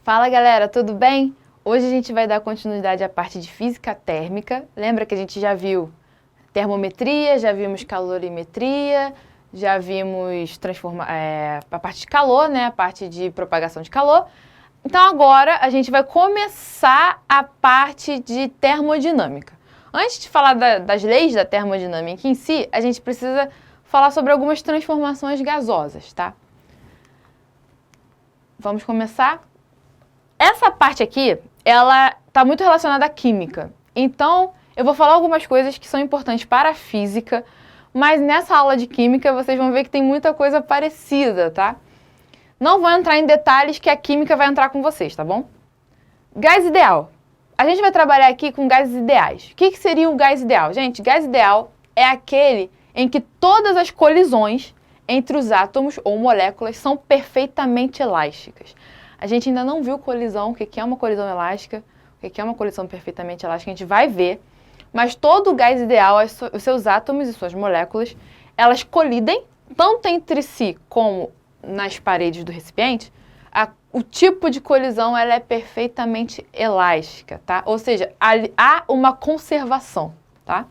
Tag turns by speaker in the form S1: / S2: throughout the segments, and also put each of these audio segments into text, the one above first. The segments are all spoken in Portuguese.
S1: Fala galera, tudo bem? Hoje a gente vai dar continuidade à parte de física térmica. Lembra que a gente já viu termometria, já vimos calorimetria, já vimos a parte de calor, né? A parte de propagação de calor. Então agora a gente vai começar a parte de termodinâmica. Antes de falar das leis da termodinâmica em si, a gente precisa falar sobre algumas transformações gasosas, tá? Vamos começar? Essa parte aqui, ela está muito relacionada à química. Então, eu vou falar algumas coisas que são importantes para a física, mas nessa aula de química vocês vão ver que tem muita coisa parecida, tá? Não vou entrar em detalhes que a química vai entrar com vocês, tá bom? Gás ideal. A gente vai trabalhar aqui com gases ideais. O que seria um gás ideal? Gente, gás ideal é aquele em que todas as colisões entre os átomos ou moléculas são perfeitamente elásticas. A gente ainda não viu colisão, o que é uma colisão elástica, o que é uma colisão perfeitamente elástica, a gente vai ver. Mas todo gás ideal, os seus átomos e suas moléculas, elas colidem tanto entre si como nas paredes do recipiente. O tipo de colisão ela é perfeitamente elástica, tá? Ou seja, há uma conservação, tá?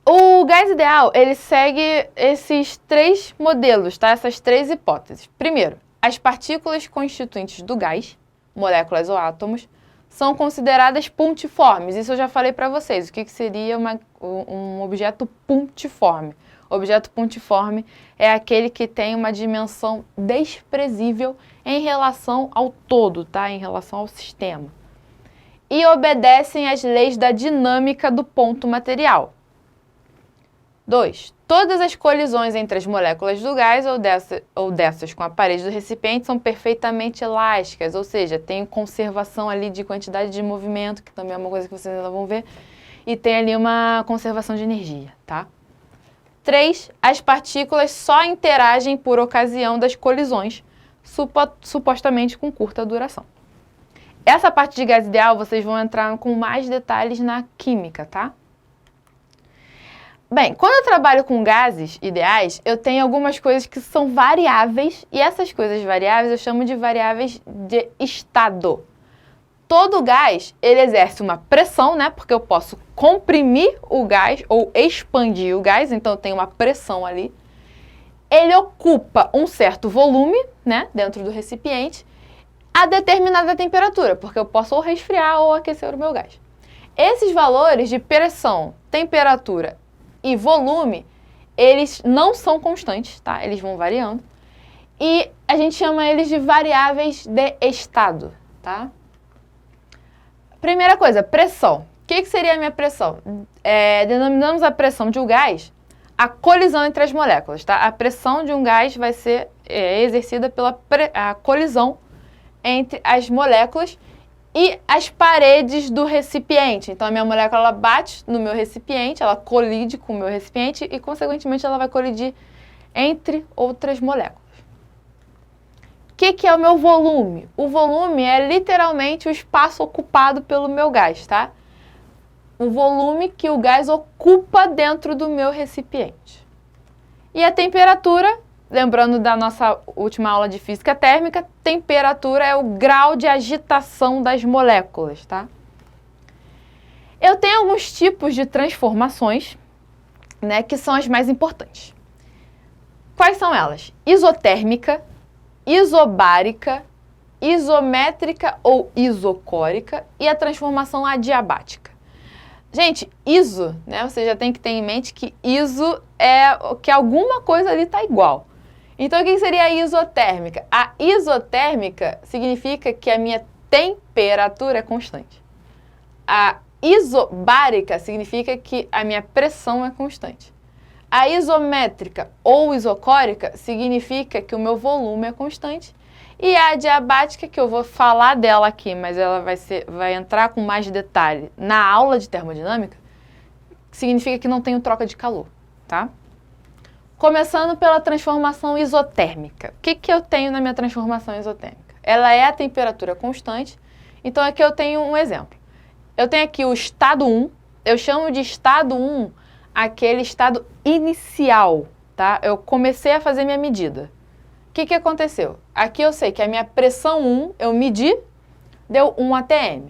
S1: O gás ideal, ele segue esses três modelos, tá? Essas três hipóteses. Primeiro, as partículas constituintes do gás, moléculas ou átomos, são consideradas pontiformes. Isso eu já falei para vocês. O que seria um objeto pontiforme? O objeto pontiforme é aquele que tem uma dimensão desprezível em relação ao todo, tá? Em relação ao sistema. E obedecem às leis da dinâmica do ponto material. 2. Todas as colisões entre as moléculas do gás ou dessas com a parede do recipiente são perfeitamente elásticas, ou seja, tem conservação ali de quantidade de movimento, que também é uma coisa que vocês ainda vão ver, e tem ali uma conservação de energia, tá? 3. As partículas só interagem por ocasião das colisões, supostamente com curta duração. Essa parte de gás ideal vocês vão entrar com mais detalhes na química, tá? Bem, quando eu trabalho com gases ideais, eu tenho algumas coisas que são variáveis, e essas coisas variáveis eu chamo de variáveis de estado. Todo gás, ele exerce uma pressão, né? Porque eu posso comprimir o gás ou expandir o gás, então eu tenho uma pressão ali. Ele ocupa um certo volume, né? Dentro do recipiente, a determinada temperatura, porque eu posso ou resfriar ou aquecer o meu gás. Esses valores de pressão, temperatura e volume, eles não são constantes, tá? Eles vão variando. E a gente chama eles de variáveis de estado, tá? Primeira coisa, pressão. O que seria a minha pressão? Denominamos a pressão de um gás a colisão entre as moléculas, tá? A pressão de um gás vai ser exercida pela colisão entre as moléculas e as paredes do recipiente. Então, a minha molécula ela bate no meu recipiente, ela colide com o meu recipiente e, consequentemente, ela vai colidir entre outras moléculas. O que é o meu volume? O volume é literalmente o espaço ocupado pelo meu gás, tá? O volume que o gás ocupa dentro do meu recipiente. E a temperatura, lembrando da nossa última aula de física térmica, temperatura é o grau de agitação das moléculas, tá? Eu tenho alguns tipos de transformações, né, que são as mais importantes. Quais são elas? Isotérmica, isobárica, isométrica ou isocórica e a transformação adiabática. Gente, iso, né, você já tem que ter em mente que iso é que alguma coisa ali está igual. Então, o que seria a isotérmica? A isotérmica significa que a minha temperatura é constante. A isobárica significa que a minha pressão é constante. A isométrica ou isocórica significa que o meu volume é constante. E a adiabática, que eu vou falar dela aqui, mas ela vai entrar com mais detalhe na aula de termodinâmica, significa que não tenho troca de calor, tá? Começando pela transformação isotérmica. O que eu tenho na minha transformação isotérmica? Ela é a temperatura constante, então aqui eu tenho um exemplo. Eu tenho aqui o estado 1, eu chamo de estado 1 aquele estado inicial, tá? Eu comecei a fazer minha medida. que aconteceu? Aqui eu sei que a minha pressão 1 eu medi, deu 1 atm.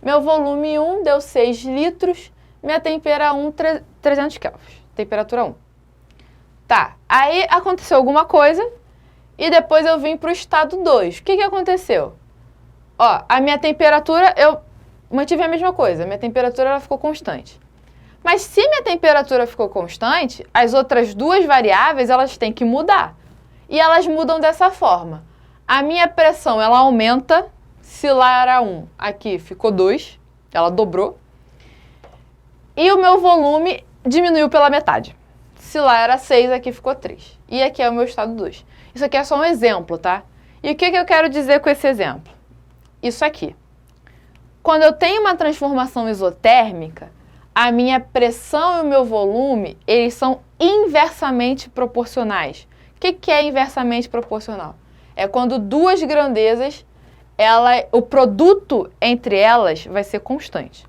S1: Meu volume 1 deu 6 litros, minha temperatura 1, 300 kelvins. Temperatura 1. Tá, aí aconteceu alguma coisa e depois eu vim para o estado 2. O que aconteceu? Ó, a minha temperatura, eu mantive a mesma coisa, minha temperatura ela ficou constante. Mas se minha temperatura ficou constante, as outras duas variáveis elas têm que mudar. E elas mudam dessa forma. A minha pressão ela aumenta, se lá era 1, aqui ficou 2, ela dobrou. E o meu volume diminuiu pela metade. Se lá era 6, aqui ficou 3. E aqui é o meu estado 2. Isso aqui é só um exemplo, tá? E o que eu quero dizer com esse exemplo? Isso aqui. Quando eu tenho uma transformação isotérmica, a minha pressão e o meu volume, eles são inversamente proporcionais. O que é inversamente proporcional? É quando duas grandezas, o produto entre elas vai ser constante.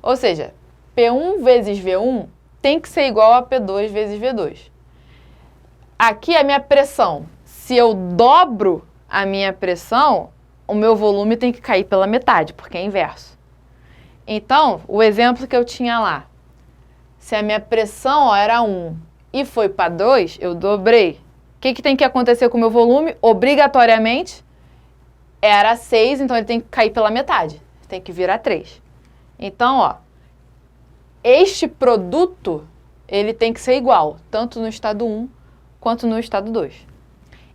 S1: Ou seja, P1 vezes V1 tem que ser igual a P2 vezes V2. Aqui a minha pressão, se eu dobro a minha pressão, o meu volume tem que cair pela metade, porque é inverso. Então, o exemplo que eu tinha lá, se a minha pressão era 1 e foi para 2, eu dobrei. O que tem que acontecer com o meu volume? Obrigatoriamente, era 6, então ele tem que cair pela metade. Tem que virar 3. Então, ó, este produto, ele tem que ser igual, tanto no estado 1 quanto no estado 2.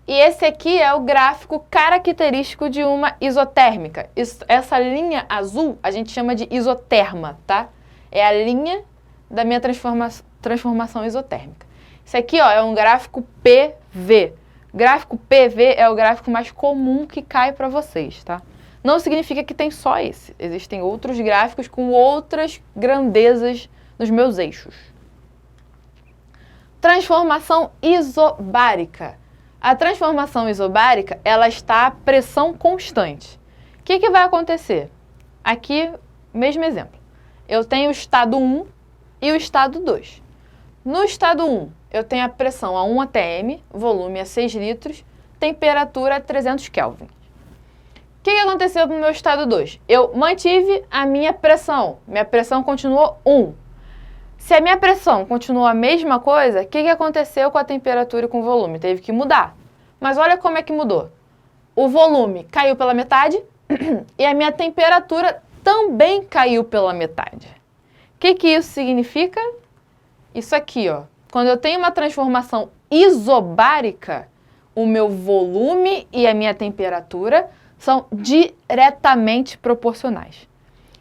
S1: E esse aqui é o gráfico característico de uma isotérmica. Essa linha azul a gente chama de isoterma, tá? É a linha da minha transformação isotérmica. Isso aqui, ó, é um gráfico PV. Gráfico PV é o gráfico mais comum que cai para vocês, tá? Não significa que tem só esse. Existem outros gráficos com outras grandezas nos meus eixos. Transformação isobárica. A transformação isobárica, ela está a pressão constante. O que vai acontecer? Aqui, mesmo exemplo. Eu tenho o estado 1 e o estado 2. No estado 1, eu tenho a pressão a 1 atm, volume a 6 litros, temperatura a 300 kelvin. O que aconteceu no meu estado 2? Eu mantive a minha pressão continuou 1. Se a minha pressão continuou a mesma coisa, o que aconteceu com a temperatura e com o volume? Teve que mudar. Mas olha como é que mudou. O volume caiu pela metade e a minha temperatura também caiu pela metade. O que isso significa? Isso aqui, ó. Quando eu tenho uma transformação isobárica, o meu volume e a minha temperatura são diretamente proporcionais.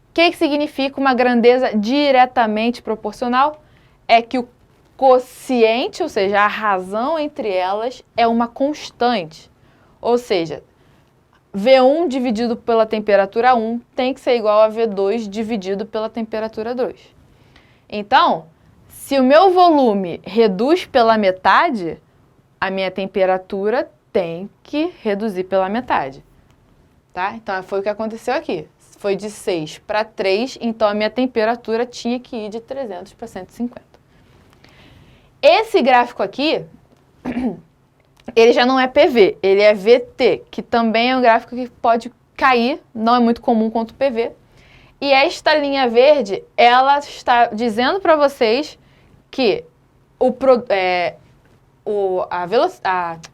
S1: O que significa uma grandeza diretamente proporcional? É que o quociente, ou seja, a razão entre elas, é uma constante. Ou seja, V1 dividido pela temperatura 1 tem que ser igual a V2 dividido pela temperatura 2. Então, se o meu volume reduz pela metade, a minha temperatura tem que reduzir pela metade. Tá? Então, foi o que aconteceu aqui. Foi de 6 para 3, então a minha temperatura tinha que ir de 300 para 150. Esse gráfico aqui, ele já não é PV, ele é VT, que também é um gráfico que pode cair, não é muito comum quanto o PV. E esta linha verde, ela está dizendo para vocês que a velocidade,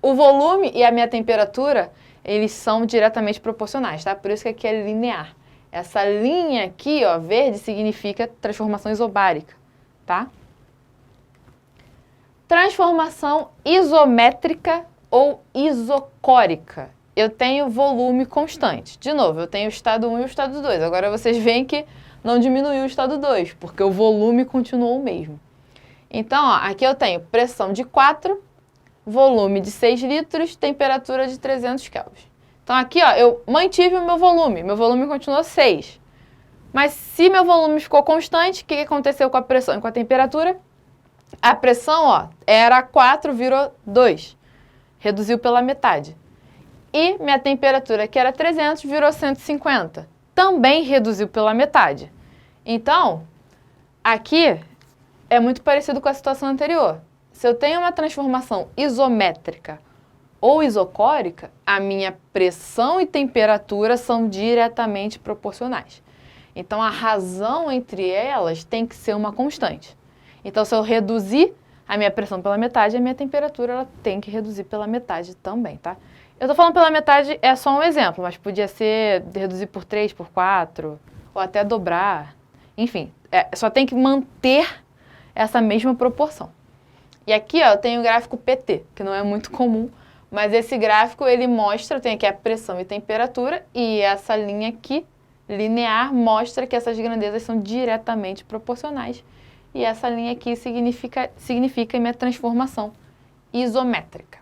S1: o volume e a minha temperatura, eles são diretamente proporcionais, tá? Por isso que aqui é linear. Essa linha aqui, ó, verde, significa transformação isobárica, tá? Transformação isométrica ou isocórica. Eu tenho volume constante. De novo, eu tenho o estado 1 e o estado 2. Agora vocês veem que não diminuiu o estado 2, porque o volume continuou o mesmo. Então, ó, aqui eu tenho pressão de 4, volume de 6 litros, temperatura de 300 kelvin. Então aqui, ó, eu mantive o meu volume continuou 6. Mas se meu volume ficou constante, o que aconteceu com a pressão e com a temperatura? A pressão, ó, era 4, virou 2. Reduziu pela metade. E minha temperatura, que era 300, virou 150. Também reduziu pela metade. Então, aqui é muito parecido com a situação anterior. Se eu tenho uma transformação isométrica ou isocórica, a minha pressão e temperatura são diretamente proporcionais. Então, a razão entre elas tem que ser uma constante. Então, se eu reduzir a minha pressão pela metade, a minha temperatura ela tem que reduzir pela metade também, tá? Eu tô falando pela metade, é só um exemplo, mas podia ser reduzir por 3, por 4, ou até dobrar. Enfim, só tem que manter essa mesma proporção. E aqui, ó, eu tenho o gráfico PT, que não é muito comum, mas esse gráfico, ele mostra, tem aqui a pressão e temperatura, e essa linha aqui, linear, mostra que essas grandezas são diretamente proporcionais. E essa linha aqui significa minha transformação isométrica.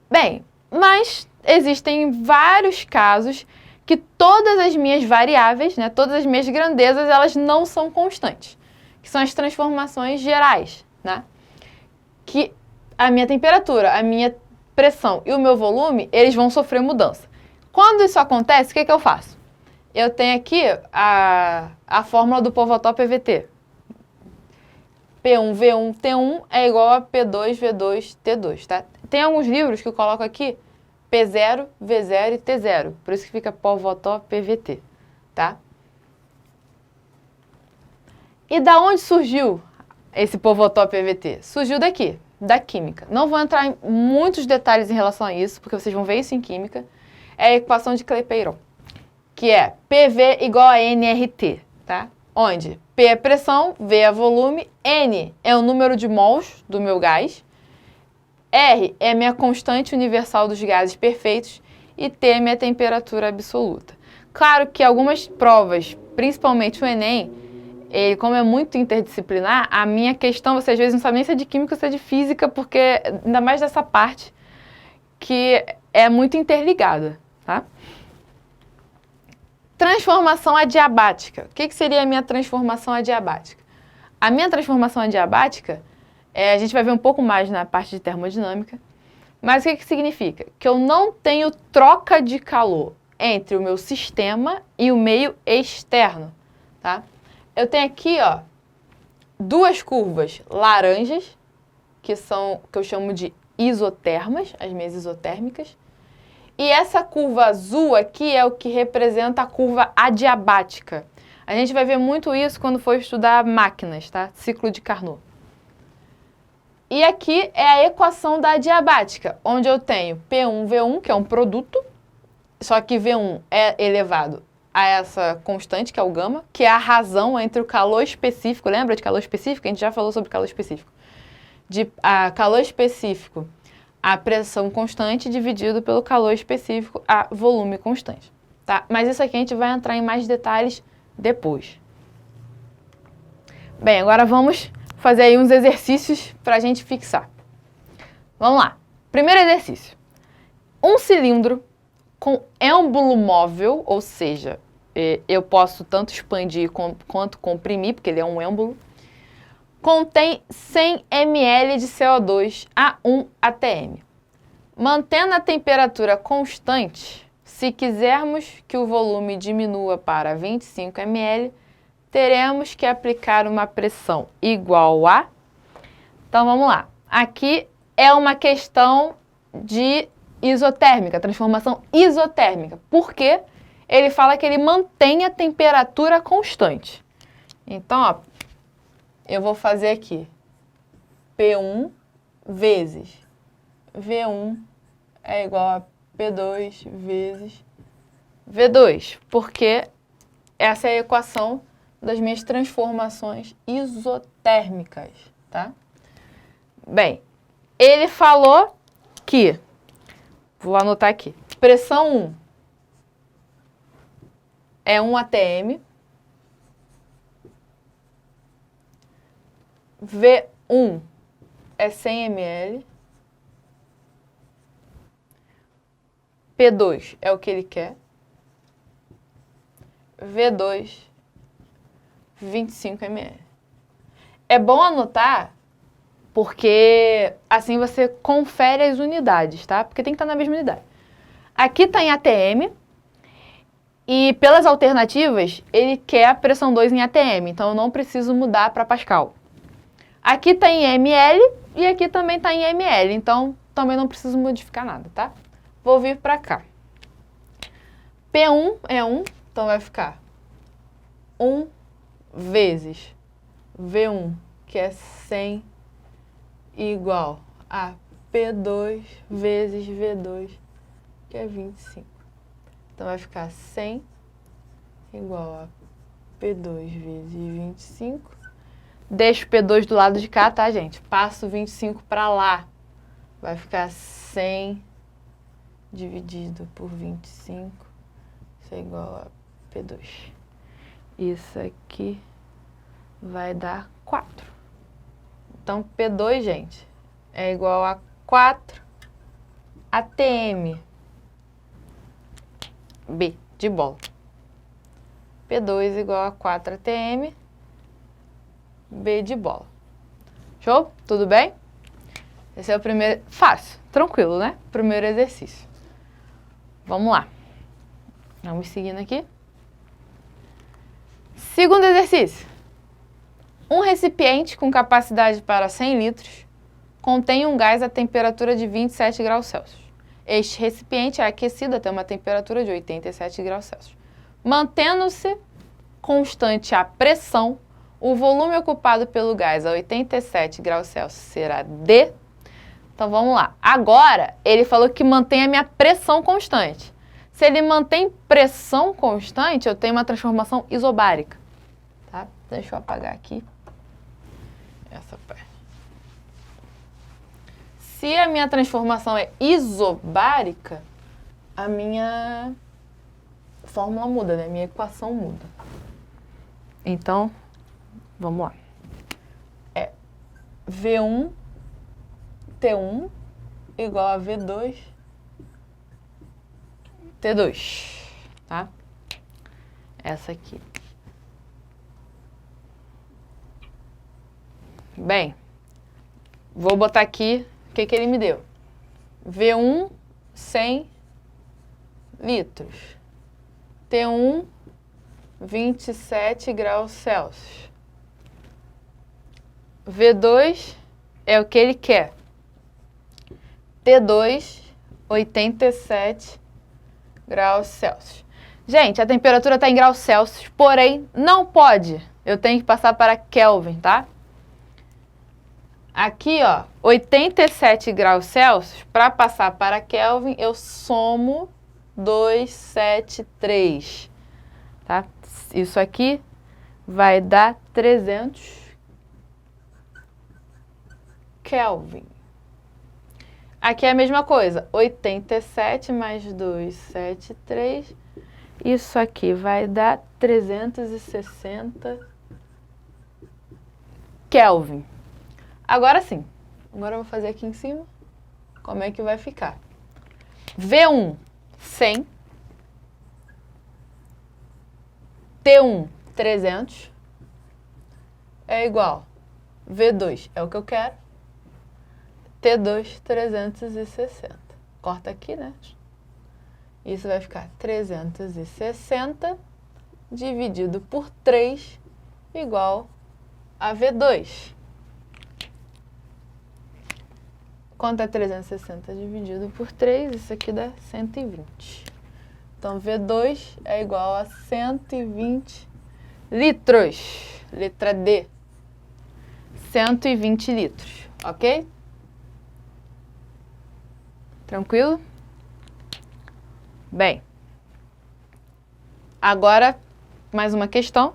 S1: Bem, mas existem vários casos que todas as minhas variáveis, né, todas as minhas grandezas, elas não são constantes, que são as transformações gerais, né? Que a minha temperatura, a minha pressão e o meu volume, eles vão sofrer mudança. Quando isso acontece, o que eu faço? Eu tenho aqui a fórmula do Povató PVT. P1, V1, T1 é igual a P2, V2, T2, tá? Tem alguns livros que eu coloco aqui P0, V0 e T0. Por isso que fica Povató PVT, tá? E da onde surgiu esse Povató PVT? Surgiu daqui, da química. Não vou entrar em muitos detalhes em relação a isso, porque vocês vão ver isso em química. É a equação de Clapeyron, que é PV igual a nRT, tá? Onde P é pressão, V é volume, N é o número de mols do meu gás, R é minha constante universal dos gases perfeitos e T é minha temperatura absoluta. Claro que algumas provas, principalmente o Enem, ele, como é muito interdisciplinar, a minha questão, você às vezes não sabe nem se é de química ou se é de física, porque ainda mais dessa parte que é muito interligada, tá? Transformação adiabática. O que seria a minha transformação adiabática? A minha transformação adiabática, a gente vai ver um pouco mais na parte de termodinâmica, mas o que significa? Que eu não tenho troca de calor entre o meu sistema e o meio externo, tá? Eu tenho aqui, ó, duas curvas laranjas, que eu chamo de isotermas, as minhas isotérmicas. E essa curva azul aqui é o que representa a curva adiabática. A gente vai ver muito isso quando for estudar máquinas, tá? Ciclo de Carnot. E aqui é a equação da adiabática, onde eu tenho P1, V1, que é um produto, só que V1 é elevado a essa constante, que é o gama, que é a razão entre o calor específico, lembra de calor específico? A gente já falou sobre calor específico. A calor específico, a pressão constante dividido pelo calor específico, a volume constante, tá? Mas isso aqui a gente vai entrar em mais detalhes depois. Bem, agora vamos fazer aí uns exercícios para a gente fixar. Vamos lá. Primeiro exercício. Um cilindro com êmbolo móvel, ou seja, eu posso tanto expandir quanto comprimir, porque ele é um êmbolo, contém 100 ml de CO2 a 1 atm. Mantendo a temperatura constante, se quisermos que o volume diminua para 25 ml, teremos que aplicar uma pressão igual a... Então, vamos lá. Aqui é uma questão de isotérmica, transformação isotérmica. Por quê? Ele fala que ele mantém a temperatura constante. Então, ó, eu vou fazer aqui P1 vezes V1 é igual a P2 vezes V2, porque essa é a equação das minhas transformações isotérmicas, tá? Bem, ele falou que, vou anotar aqui, pressão 1 é 1 atm, V1 é 100 ml, P2 é o que ele quer, V2, 25 ml. É bom anotar, porque assim você confere as unidades, tá? Porque tem que estar na mesma unidade. Aqui está em atm, e pelas alternativas, ele quer a pressão 2 em atm, então eu não preciso mudar para Pascal. Aqui está em ml e aqui também está em ml, então também não preciso modificar nada, tá? Vou vir para cá. P1 é 1, então vai ficar 1 vezes V1, que é 100, igual a P2 vezes V2, que é 25. Então vai ficar 100 igual a P2 vezes 25. Deixo o P2 do lado de cá, tá, gente? Passo 25 para lá. Vai ficar 100 dividido por 25. Isso é igual a P2. Isso aqui vai dar 4. Então, P2, gente, é igual a 4 ATM. B, de bola. P2 igual a 4 ATM. B de bola. Show? Tudo bem? Esse é o primeiro... Fácil, tranquilo, né? Primeiro exercício. Vamos lá. Vamos seguindo aqui. Segundo exercício. Um recipiente com capacidade para 100 litros contém um gás a temperatura de 27 graus Celsius. Este recipiente é aquecido até uma temperatura de 87 graus Celsius. Mantendo-se constante a pressão, o volume ocupado pelo gás a 87 graus Celsius será D. Então vamos lá. Agora ele falou que mantém a minha pressão constante. Se ele mantém pressão constante, eu tenho uma transformação isobárica. Tá? Deixa eu apagar aqui essa parte. Se a minha transformação é isobárica, a minha fórmula muda, né? A minha equação muda. Então, vamos lá. É V1 T1 igual a V2 T2, tá? Essa aqui. Bem, vou botar aqui o que ele me deu. V1, 100 litros. T1, 27 graus Celsius. V2 é o que ele quer. T2, 87 graus Celsius. Gente, a temperatura está em graus Celsius, porém não pode. Eu tenho que passar para Kelvin, tá? Aqui, ó, 87 graus Celsius, para passar para Kelvin, eu somo 273, tá? Isso aqui vai dar 300 Kelvin. Aqui é a mesma coisa, 87 mais 273, isso aqui vai dar 360 Kelvin. Agora sim, agora eu vou fazer aqui em cima, como é que vai ficar. V1, 100. T1, 300. É igual. V2 é o que eu quero. T2, 360. Corta aqui, né? Isso vai ficar 360 dividido por 3 igual a V2. Quanto é 360 dividido por 3? Isso aqui dá 120. Então, V2 é igual a 120 litros. Letra D. 120 litros, ok? Tranquilo? Bem, agora mais uma questão.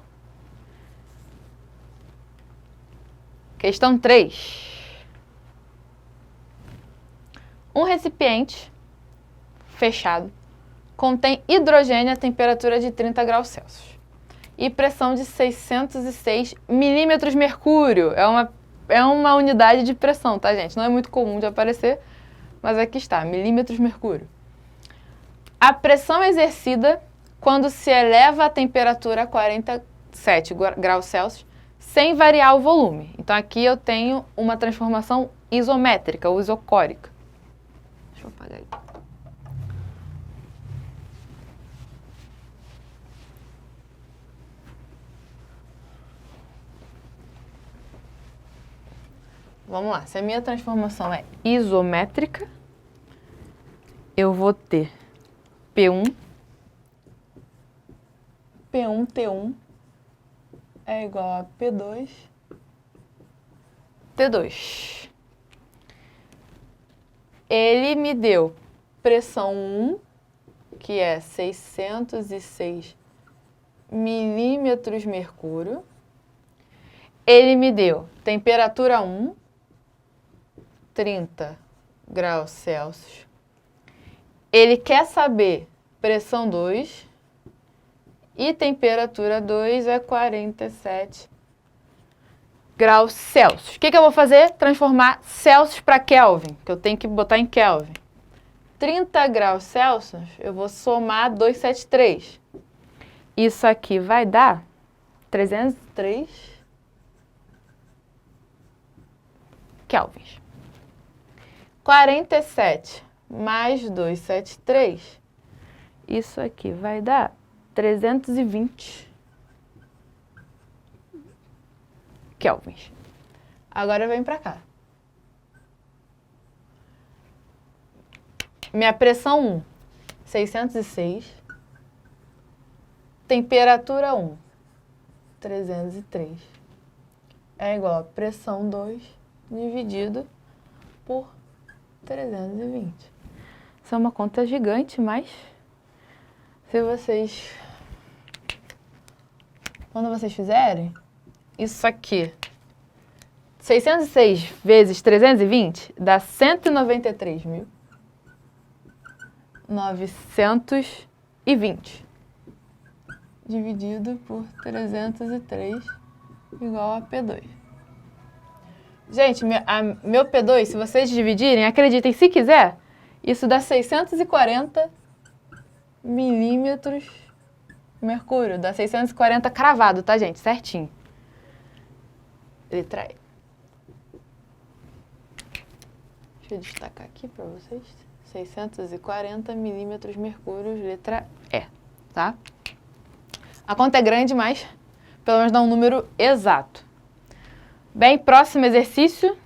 S1: Questão 3. Um recipiente fechado contém hidrogênio a temperatura de 30 graus Celsius e pressão de 606 milímetros mercúrio. É uma unidade de pressão, tá, gente? Não é muito comum de aparecer, mas aqui está, milímetros mercúrio. A pressão exercida quando se eleva a temperatura a 47 graus Celsius sem variar o volume. Então, aqui eu tenho uma transformação isométrica ou isocórica. Deixa eu apagar aí. vamos lá. Se a minha transformação é isométrica, eu vou ter P1, T1 é igual a P2, T2. Ele me deu pressão 1, que é 606 milímetros mercúrio. Ele me deu temperatura 1, 30 graus Celsius. Ele quer saber pressão 2 e temperatura 2 é 47 graus Celsius. O que eu vou fazer? Transformar Celsius para Kelvin, que eu tenho que botar em Kelvin. 30 graus Celsius, eu vou somar 273. Isso aqui vai dar 303 kelvins. 47 mais 273, isso aqui vai dar 320 kelvins. Agora vem para cá. Minha pressão 1, 606. Temperatura 1, 303. É igual a pressão 2 dividido por 320. Isso é uma conta gigante, mas se vocês... Quando vocês fizerem, isso aqui, 606 vezes 320 dá 193.920 dividido por 303 igual a P2. Gente, meu P2, se vocês dividirem, acreditem, se quiser, isso dá 640 milímetros mercúrio. Dá 640 cravado, tá, gente? Certinho. Letra E. Deixa eu destacar aqui para vocês. 640 milímetros mercúrio, letra E, tá? A conta é grande, mas pelo menos dá um número exato. Bem, próximo exercício.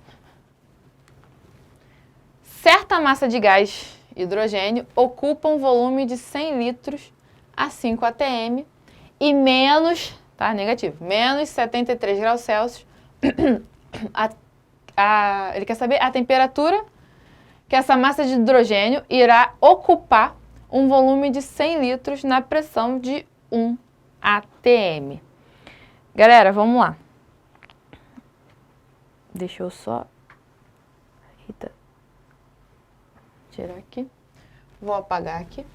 S1: Certa massa de gás hidrogênio ocupa um volume de 100 litros a 5 atm e menos, tá, negativo, menos 73 graus Celsius. Ele quer saber a temperatura que essa massa de hidrogênio irá ocupar um volume de 100 litros na pressão de 1 atm. Galera, vamos lá. Deixa eu só... Eita. Tirar aqui. Vou apagar aqui.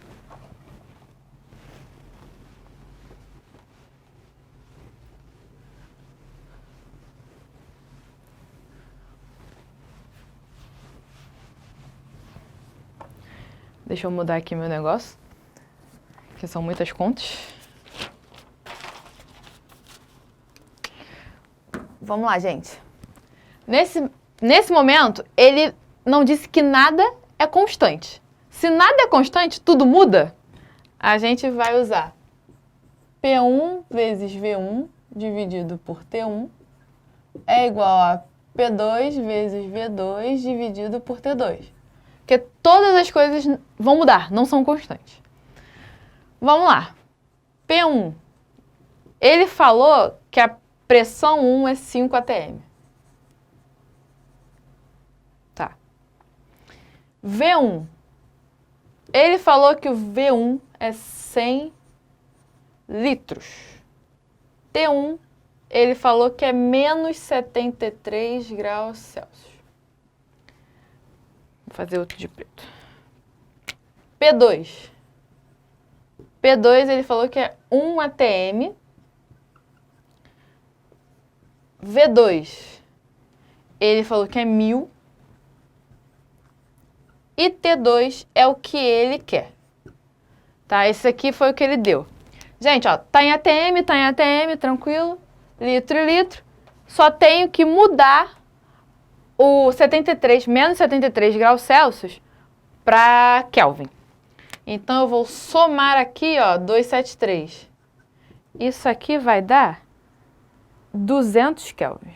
S1: Deixa eu mudar aqui meu negócio, que são muitas contas. Vamos lá, gente. Nesse momento, ele não disse que nada é constante. Se nada é constante, tudo muda, a gente vai usar P1 vezes V1 dividido por T1 é igual a P2 vezes V2 dividido por T2. Porque todas as coisas vão mudar, não são constantes. Vamos lá. P1. Ele falou que a pressão 1 é 5 atm. Tá. V1. Ele falou que o V1 é 100 litros. T1, ele falou que é menos 73 graus Celsius. Vou fazer outro de preto. P2. P2, ele falou que é 1 atm. V2, ele falou que é 1000. E T2 é o que ele quer. Tá? Esse aqui foi o que ele deu. Gente, ó, tá em ATM, tranquilo. Litro e litro. Só tenho que mudar o 73, menos 73 graus Celsius para Kelvin. Então, eu vou somar aqui, ó, 273. Isso aqui vai dar 200 Kelvin.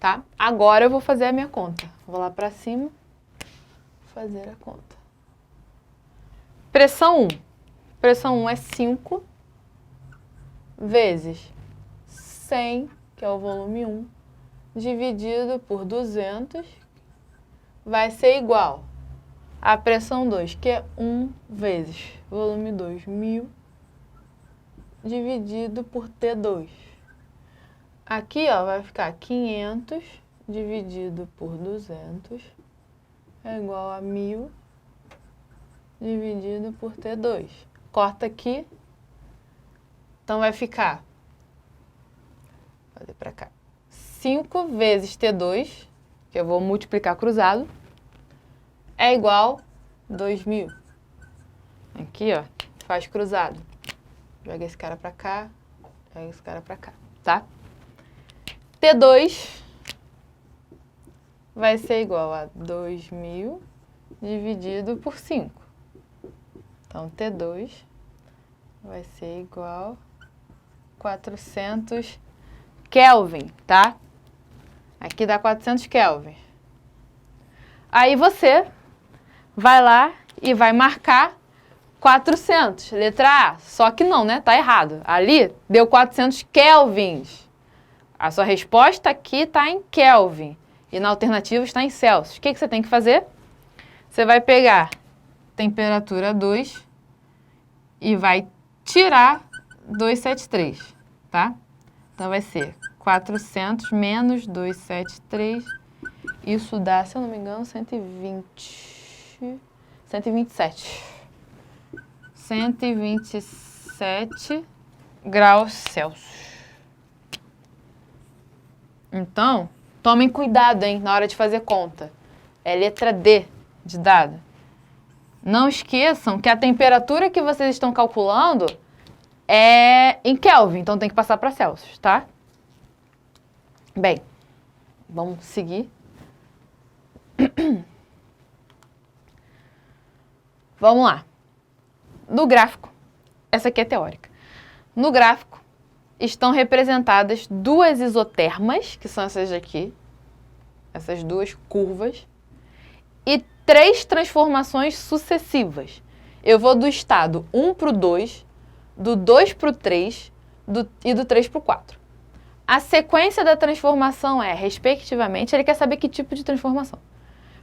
S1: tá? Agora eu vou fazer a minha conta. Vou lá para cima, fazer a conta. Pressão 1. Pressão 1 é 5 vezes 100, que é o volume 1, dividido por 200, vai ser igual a pressão 2, que é 1 vezes volume 2, 1000, dividido por T2. Aqui, ó, vai ficar 500 dividido por 200 é igual a 1000 dividido por T2. Corta aqui. Então, vai ficar, vou fazer para cá, 5 vezes T2, que eu vou multiplicar cruzado, é igual a 2000. Aqui, ó, faz cruzado. Joga esse cara para cá, joga esse cara para cá, tá? T2 vai ser igual a 2000 dividido por 5. Então, T2 vai ser igual a 400 Kelvin, tá? Aqui dá 400 Kelvin. Aí você vai lá e vai marcar 400, letra A. Só que não, né? Tá errado. Ali deu 400 kelvins. A sua resposta aqui está em Kelvin e na alternativa está em Celsius. O que você tem que fazer? Você vai pegar temperatura 2 e vai tirar 273, tá? Então vai ser 400 menos 273, isso dá, se eu não me engano, 127 graus Celsius. Então, tomem cuidado, hein, na hora de fazer conta. É letra D de dado. Não esqueçam que a temperatura que vocês estão calculando é em Kelvin, então tem que passar para Celsius, tá? Bem, vamos seguir. Vamos lá. No gráfico, essa aqui é teórica. No gráfico estão representadas duas isotermas, que são essas aqui, essas duas curvas, e 3 transformações sucessivas. Eu vou do estado 1 para o 2, do 2 para o 3 e do 3 para o 4. A sequência da transformação é, respectivamente, ele quer saber que tipo de transformação.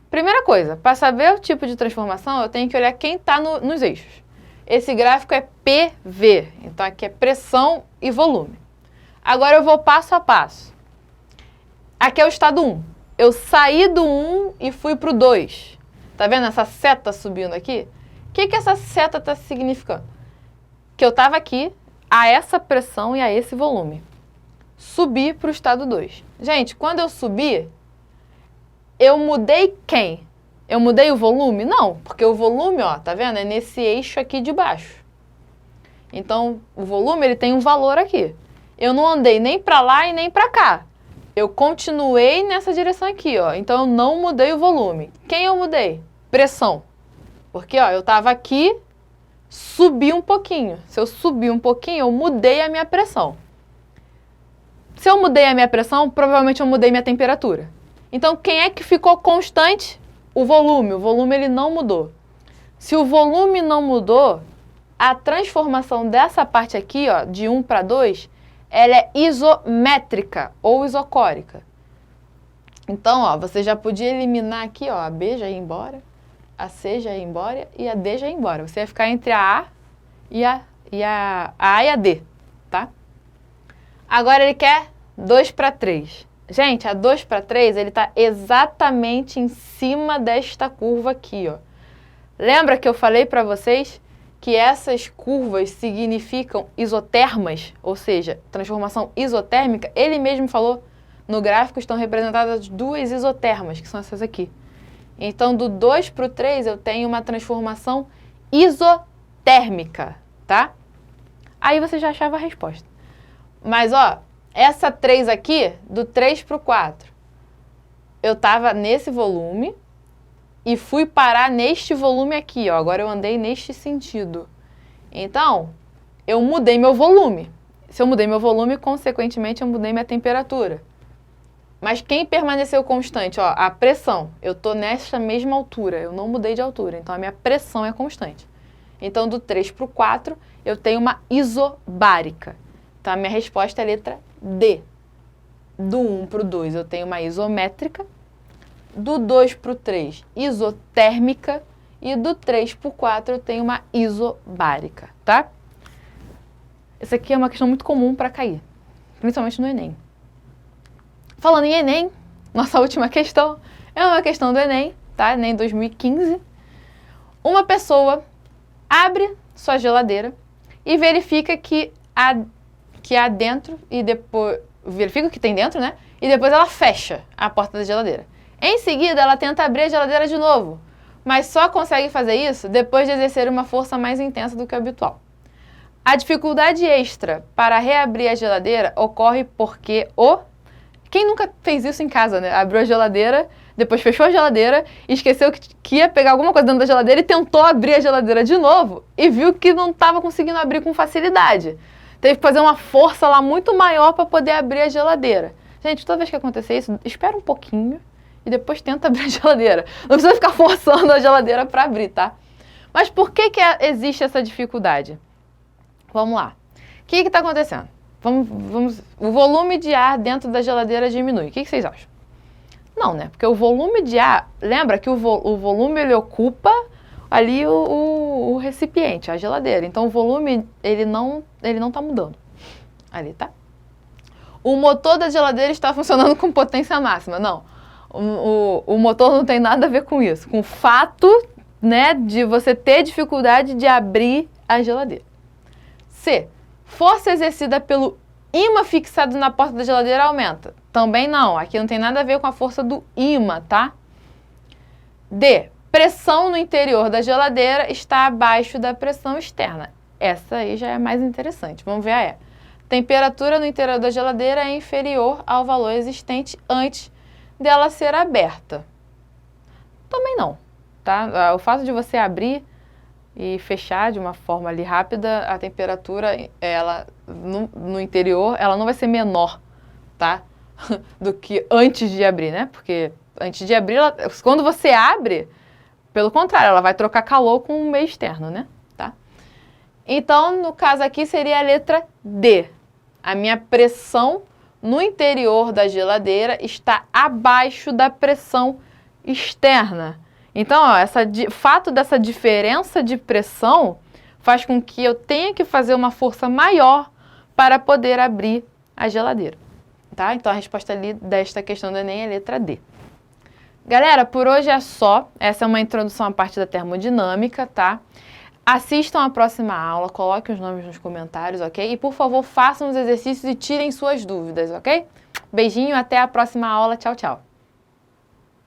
S1: Primeira coisa, para saber o tipo de transformação, eu tenho que olhar quem está nos eixos. Esse gráfico é PV, então aqui é pressão e volume. Agora eu vou passo a passo. Aqui é o estado 1. Eu saí do 1 e fui para o 2. Tá vendo essa seta subindo aqui? O que essa seta está significando? Que eu estava aqui a essa pressão e a esse volume. Subi para o estado 2. Gente, quando eu subi, eu mudei quem? Eu mudei o volume? Não, porque o volume, ó, tá vendo? É nesse eixo aqui de baixo. Então, o volume, ele tem um valor aqui. Eu não andei nem para lá e nem para cá. Eu continuei nessa direção aqui, ó. Então, eu não mudei o volume. Quem eu mudei? Pressão. Porque, ó, eu estava aqui, subi um pouquinho. Se eu subir um pouquinho, eu mudei a minha pressão. Se eu mudei a minha pressão, provavelmente eu mudei minha temperatura. Então, quem é que ficou constante? O volume. O volume, ele não mudou. Se o volume não mudou, a transformação dessa parte aqui, ó, de 1 para 2, ela é isométrica ou isocórica. Então, ó, você já podia eliminar aqui, ó, a B já ia embora, a C já ia embora e a D já ia embora. Você ia ficar entre a A e a D, tá? Agora ele quer 2 para 3. Gente, a 2 para 3, ele está exatamente em cima desta curva aqui, ó. Lembra que eu falei para vocês que essas curvas significam isotermas, ou seja, transformação isotérmica? Ele mesmo falou, no gráfico estão representadas duas isotermas, que são essas aqui. Então, do 2 para o 3, eu tenho uma transformação isotérmica, tá? Aí você já achava a resposta. Mas, ó, essa 3 aqui, do 3 para o 4, eu estava nesse volume e fui parar neste volume aqui, ó. Agora eu andei neste sentido. Então, eu mudei meu volume. Se eu mudei meu volume, consequentemente, eu mudei minha temperatura. Mas quem permaneceu constante? Ó, a pressão. Eu estou nessa mesma altura, eu não mudei de altura, então a minha pressão é constante. Então, do 3 para o 4, eu tenho uma isobárica. Então, a minha resposta é a letra D. Do 1 para o 2, eu tenho uma isométrica. Do 2 para o 3, isotérmica. E do 3 para o 4, eu tenho uma isobárica, tá? Essa aqui é uma questão muito comum para cair, principalmente no Enem. Falando em Enem, nossa última questão é uma questão do Enem, tá? Enem 2015. Uma pessoa abre sua geladeira e verifica que há dentro e depois... Verifica o que tem dentro, né? E depois ela fecha a porta da geladeira. Em seguida, ela tenta abrir a geladeira de novo, mas só consegue fazer isso depois de exercer uma força mais intensa do que o habitual. A dificuldade extra para reabrir a geladeira ocorre porque Quem nunca fez isso em casa, né? Abriu a geladeira, depois fechou a geladeira, esqueceu que ia pegar alguma coisa dentro da geladeira e tentou abrir a geladeira de novo e viu que não estava conseguindo abrir com facilidade. Teve que fazer uma força lá muito maior para poder abrir a geladeira. Gente, toda vez que acontecer isso, espera um pouquinho e depois tenta abrir a geladeira. Não precisa ficar forçando a geladeira para abrir, tá? Mas por que existe essa dificuldade? Vamos lá. O que está acontecendo? O volume de ar dentro da geladeira diminui. O que vocês acham? Não, né? Porque o volume de ar... Lembra que o volume ele ocupa ali o recipiente, a geladeira. Então, o volume ele não está mudando. Ali, tá? O motor da geladeira está funcionando com potência máxima. Não. O motor não tem nada a ver com isso. Com o fato, né, de você ter dificuldade de abrir a geladeira. C. Força exercida pelo ímã fixado na porta da geladeira aumenta. Também não. Aqui não tem nada a ver com a força do ímã, tá? D. Pressão no interior da geladeira está abaixo da pressão externa. Essa aí já é mais interessante. Vamos ver a E. Temperatura no interior da geladeira é inferior ao valor existente antes dela ser aberta. Também não, tá? O fato de você abrir e fechar de uma forma ali rápida, a temperatura, ela no interior, ela não vai ser menor, tá? Do que antes de abrir, né? Porque antes de abrir, quando você abre, pelo contrário, ela vai trocar calor com o meio externo, né? Tá? Então, no caso aqui, seria a letra D. A minha pressão no interior da geladeira está abaixo da pressão externa. Então, ó, fato dessa diferença de pressão faz com que eu tenha que fazer uma força maior para poder abrir a geladeira. Tá? Então, a resposta ali desta questão do Enem é a letra D. Galera, por hoje é só. Essa é uma introdução à parte da termodinâmica, tá? Assistam a próxima aula, coloquem os nomes nos comentários, ok? E, por favor, façam os exercícios e tirem suas dúvidas, ok? Beijinho, até a próxima aula. Tchau, tchau.